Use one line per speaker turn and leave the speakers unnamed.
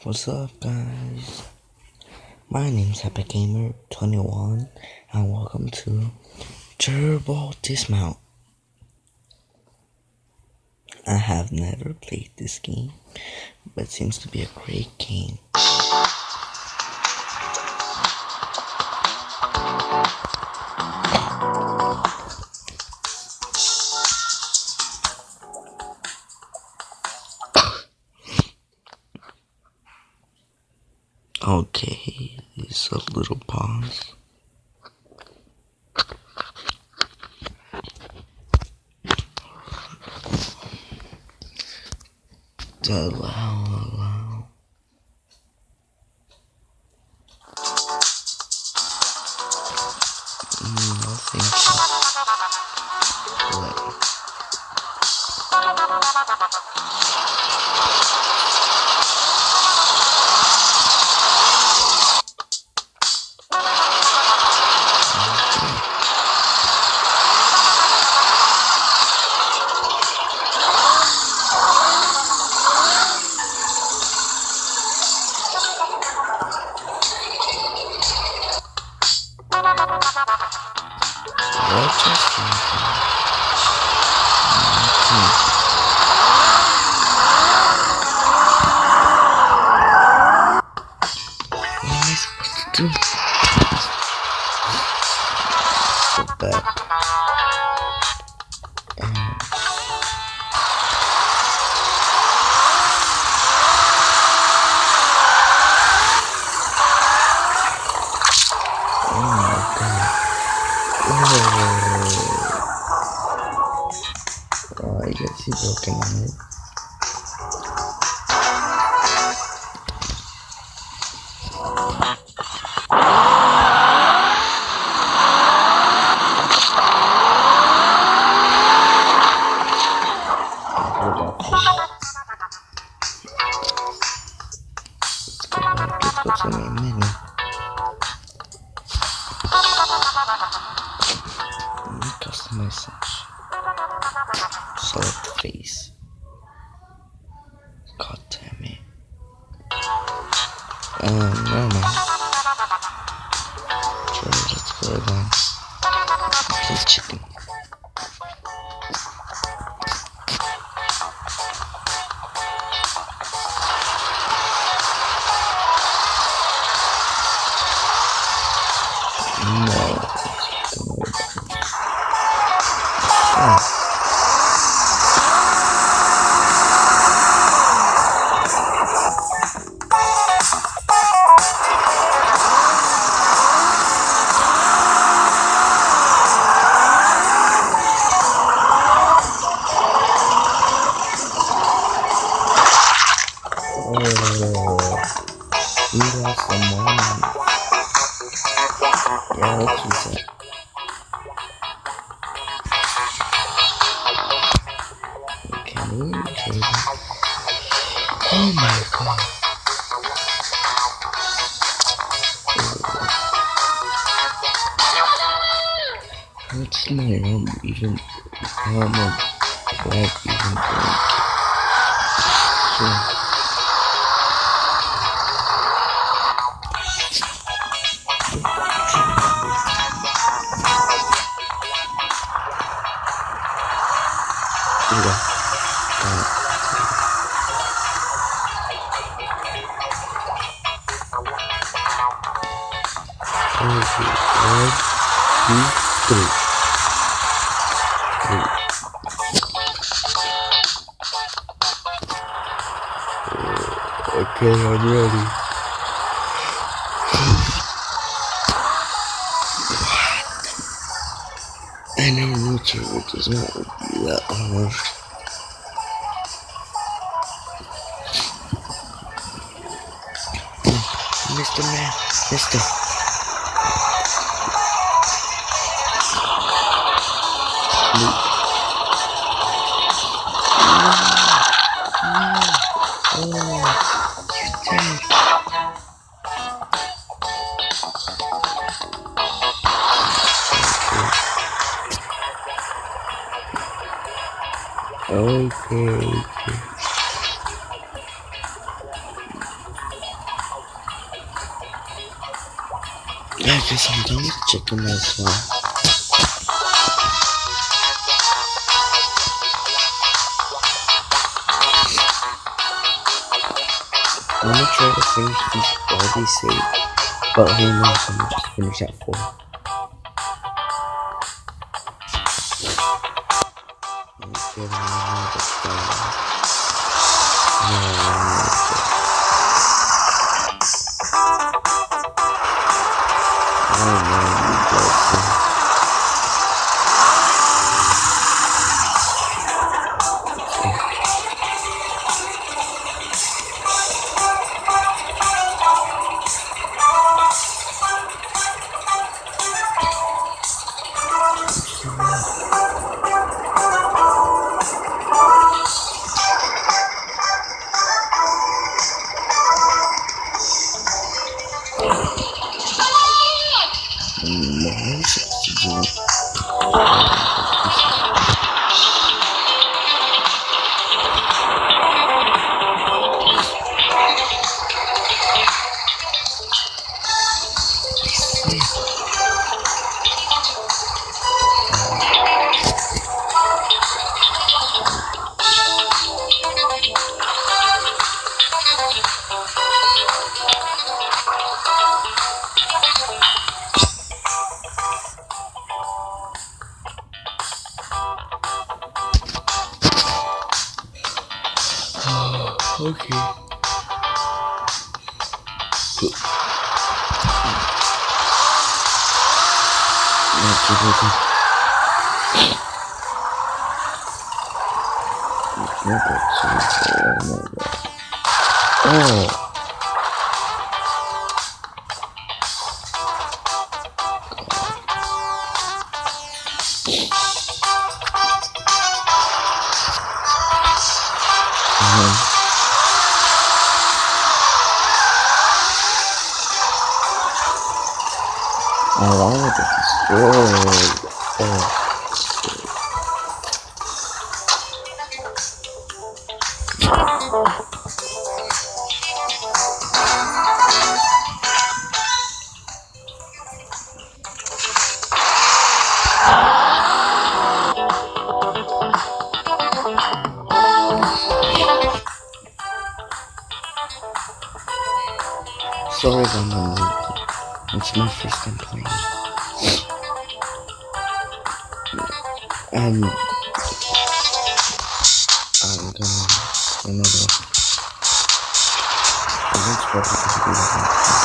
What's up, guys? My name's Epic Gamer 21, and welcome to Turbo Dismount. I have never played this game, but it seems to be a great game. Okay, it's a little pause. Allow. No, thank you. Play. What just happened? What am I supposed to do? Let's go back. Oh my god. Oh, I guess he's working on it. Let's go to my menu. Customize section. Select face. God damn it. No man. Okay, let's go again. Please chicken. No. Oh. We lost the money. Yeah, that's what he said. Okay, oh my god. What's my even like even break? So, okay, 1, 2, 3. Okay, I'm ready. I never knew Turbo does not be that hard. Mr. Man, Mr. Okay. guess I'm done with chicken as well. I'm gonna try to finish all these 8, but who knows, I'm gonna just finish at 4. Give me another try. Oh man, you guys. Okay. Not too good. It's not that too. Oh. I wanted to destroy. Oh. Sorry if I'm unlucky. It's my first time playing. And I'm gonna, I'm going to probably do that.